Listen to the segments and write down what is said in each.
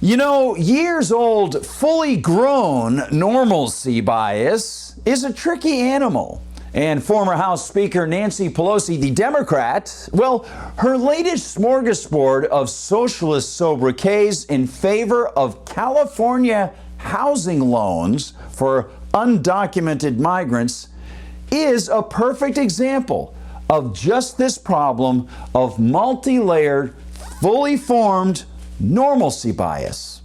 You know, years-old, fully grown normalcy bias is a tricky animal. And former House Speaker Nancy Pelosi, the Democrat, well, her latest smorgasbord of socialist sobriquets in favor of California housing loans for undocumented migrants is a perfect example of just this problem of multi-layered, fully formed normalcy bias.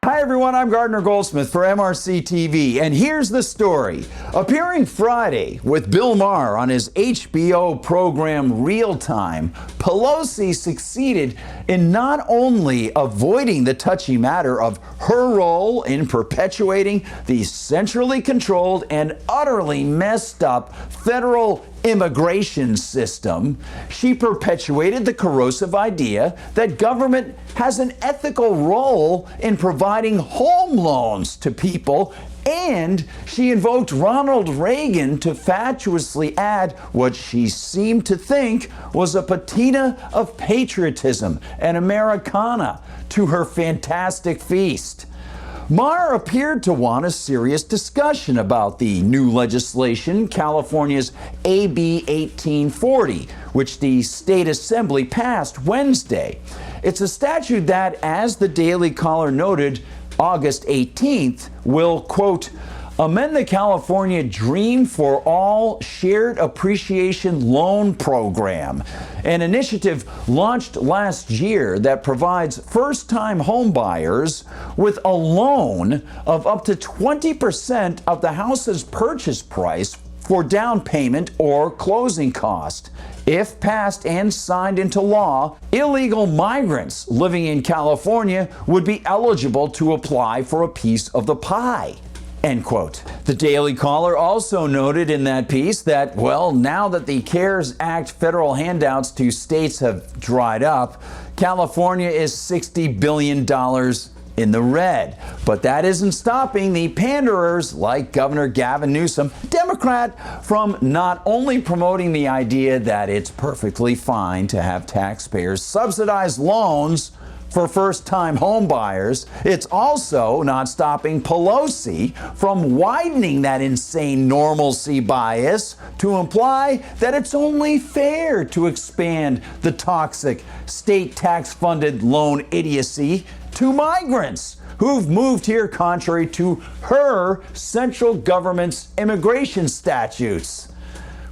Hi everyone, I'm Gardner Goldsmith for MRC-TV, and here's the story. Appearing Friday with Bill Maher on his HBO program Real Time, Pelosi succeeded in not only avoiding the touchy matter of her role in perpetuating the centrally controlled and utterly messed up federal immigration system, she perpetuated the corrosive idea that government has an ethical role in providing home loans to people, and she invoked Ronald Reagan to fatuously add what she seemed to think was a patina of patriotism and Americana to her fantastic feast. Maher appeared to want a serious discussion about the new legislation, California's AB 1840, which the state assembly passed Wednesday. It's a statute that, as the Daily Caller noted August 18th, will, quote, amend the California Dream for All Shared Appreciation Loan Program, an initiative launched last year that provides first-time homebuyers with a loan of up to 20% of the house's purchase price for down payment or closing cost. If passed and signed into law, illegal migrants living in California would be eligible to apply for a piece of the pie. End quote. The Daily Caller also noted in that piece that, well, now that the CARES Act federal handouts to states have dried up, California is $60 billion in the red. But that isn't stopping the panderers like Governor Gavin Newsom, Democrat, from not only promoting the idea that it's perfectly fine to have taxpayers subsidize loans for first-time home buyers, it's also not stopping Pelosi from widening that insane normalcy bias to imply that it's only fair to expand the toxic state tax-funded loan idiocy to migrants who've moved here contrary to her central government's immigration statutes,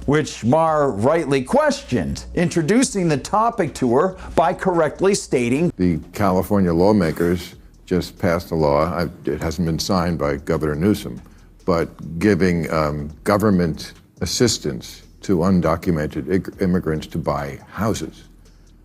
which Maher rightly questioned, introducing the topic to her by correctly stating, the California lawmakers just passed a law, it hasn't been signed by Governor Newsom, but giving government assistance to undocumented immigrants to buy houses.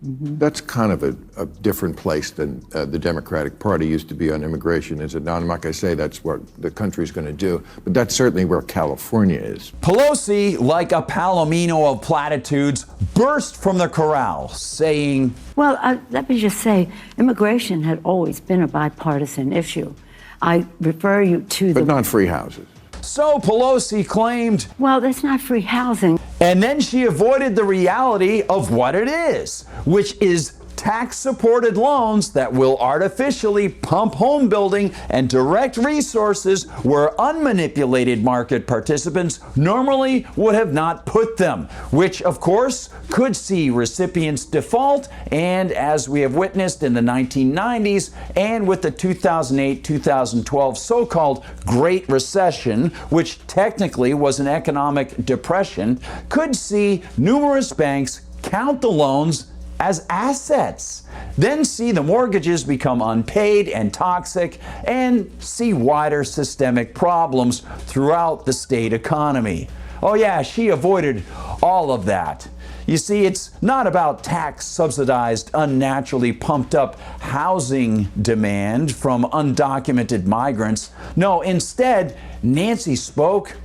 That's kind of a different place than the Democratic Party used to be on immigration, is it not? I'm not going to say that's what the country's going to do, but that's certainly where California is. Pelosi, like a palomino of platitudes, burst from the corral, saying, well, let me just say, immigration had always been a bipartisan issue. I refer you to But not free houses. So Pelosi claimed, well, that's not free housing. And then she avoided the reality of what it is, which is tax-supported loans that will artificially pump home building and direct resources where unmanipulated market participants normally would have not put them, which of course could see recipients default, and as we have witnessed in the 1990s and with the 2008-2012 so-called Great Recession, which technically was an economic depression, could see numerous banks count the loans as assets, then see the mortgages become unpaid and toxic, and see wider systemic problems throughout the state economy. Oh yeah, she avoided all of that. You see, it's not about tax-subsidized, unnaturally pumped-up housing demand from undocumented migrants. No, instead, Nancy spoke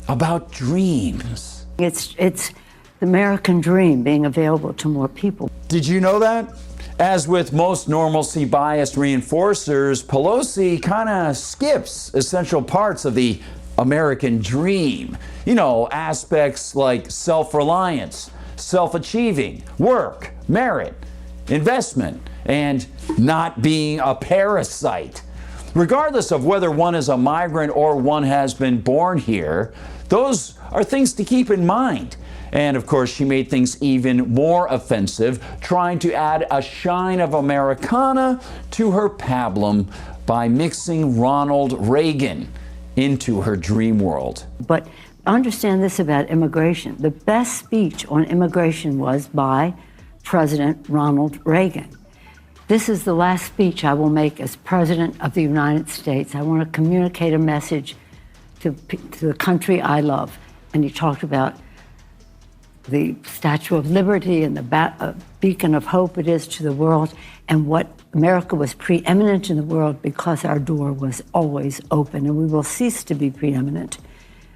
about dreams. It's the American dream being available to more people. Did you know that? As with most normalcy bias reinforcers, Pelosi kind of skips essential parts of the American dream. You know, aspects like self-reliance, self-achieving, work, merit, investment, and not being a parasite. Regardless of whether one is a migrant or one has been born here, those are things to keep in mind. And of course, she made things even more offensive, trying to add a shine of Americana to her pablum by mixing Ronald Reagan into her dream world. But understand this about immigration. The best speech on immigration was by President Ronald Reagan. This is the last speech I will make as President of the United States. I want to communicate a message to the country I love. And he talked about the Statue of Liberty and the beacon of hope it is to the world, and what America was preeminent in the world because our door was always open, and we will cease to be preeminent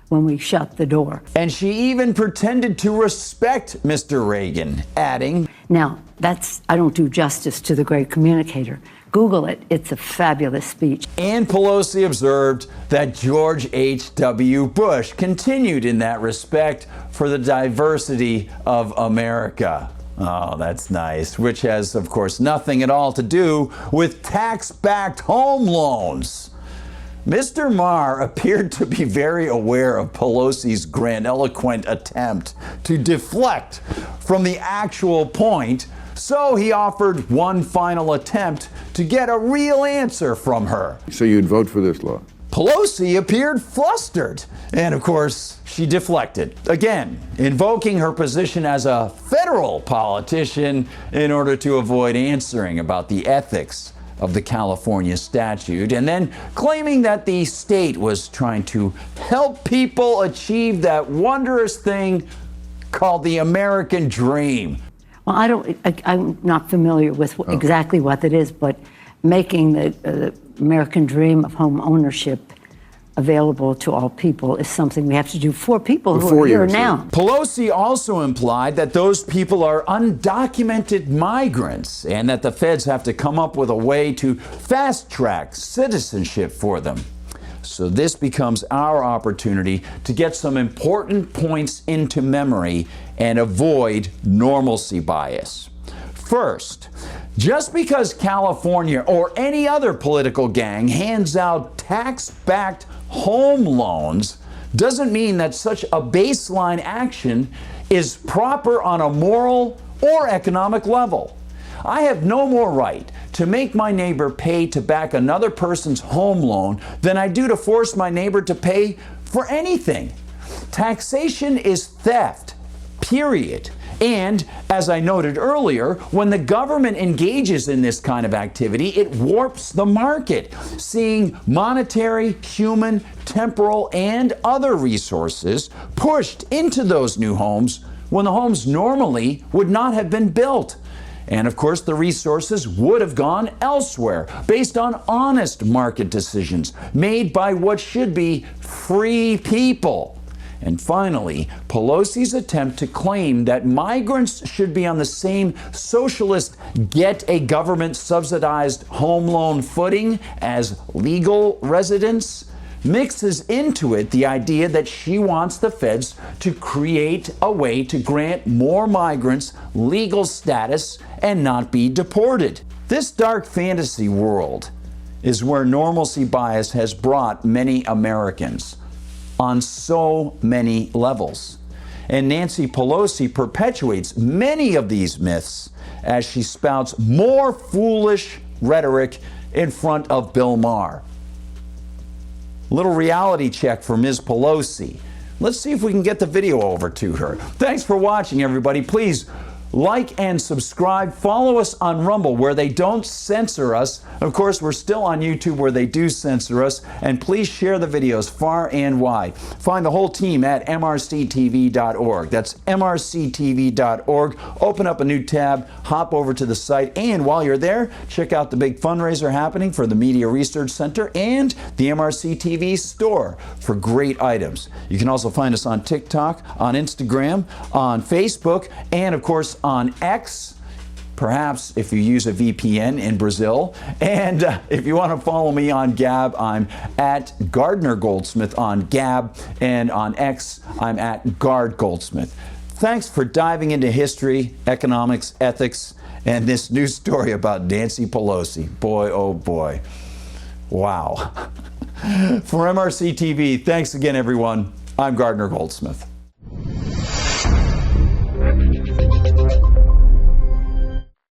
when we shut the door. And she even pretended to respect Mr. Reagan, adding, Now, I don't do justice to the great communicator. Google it. It's a fabulous speech. And Pelosi observed that George H.W. Bush continued in that respect for the diversity of America. Oh, that's nice. Which has, of course, nothing at all to do with tax-backed home loans. Mr. Maher appeared to be very aware of Pelosi's grandiloquent attempt to deflect from the actual point, so he offered one final attempt to get a real answer from her. So you'd vote for this law? Pelosi appeared flustered, and of course, she deflected, again, invoking her position as a federal politician in order to avoid answering about the ethics of the California statute, and then claiming that the state was trying to help people achieve that wondrous thing called the American dream. Well, I'm not familiar with exactly what that is, but making the American dream of home ownership available to all people is something we have to do for people who are here now. Pelosi also implied that those people are undocumented migrants and that the feds have to come up with a way to fast-track citizenship for them. So this becomes our opportunity to get some important points into memory and avoid normalcy bias. First, just because California or any other political gang hands out tax-backed home loans doesn't mean that such a baseline action is proper on a moral or economic level. I have no more right to make my neighbor pay to back another person's home loan than I do to force my neighbor to pay for anything. Taxation is theft, period. And as I noted earlier, when the government engages in this kind of activity, it warps the market, seeing monetary, human, temporal, and other resources pushed into those new homes when the homes normally would not have been built. And of course, the resources would have gone elsewhere based on honest market decisions made by what should be free people. And finally, Pelosi's attempt to claim that migrants should be on the same socialist get a government subsidized home loan footing as legal residents mixes into it the idea that she wants the feds to create a way to grant more migrants legal status and not be deported. This dark fantasy world is where normalcy bias has brought many Americans on so many levels. And Nancy Pelosi perpetuates many of these myths as she spouts more foolish rhetoric in front of Bill Maher. Little reality check for Ms. Pelosi. Let's see if we can get the video over to her. Thanks for watching, everybody. Please like and subscribe. Follow us on Rumble, where they don't censor us. Of course, we're still on YouTube, where they do censor us. And please share the videos far and wide. Find the whole team at MRC-TV.org. That's MRC-TV.org. Open up a new tab, hop over to the site, and while you're there, check out the big fundraiser happening for the Media Research Center and the MRC-TV store for great items. You can also find us on TikTok, on Instagram, on Facebook, and of course on X, perhaps if you use a VPN in Brazil. And if you want to follow me on Gab, I'm at Gardner Goldsmith on Gab, and on X, I'm at Gard Goldsmith. thanks for diving into history, economics, ethics, and this new story about Nancy Pelosi. Boy, oh boy. Wow. For MRC TV, thanks again, everyone. I'm Gardner Goldsmith.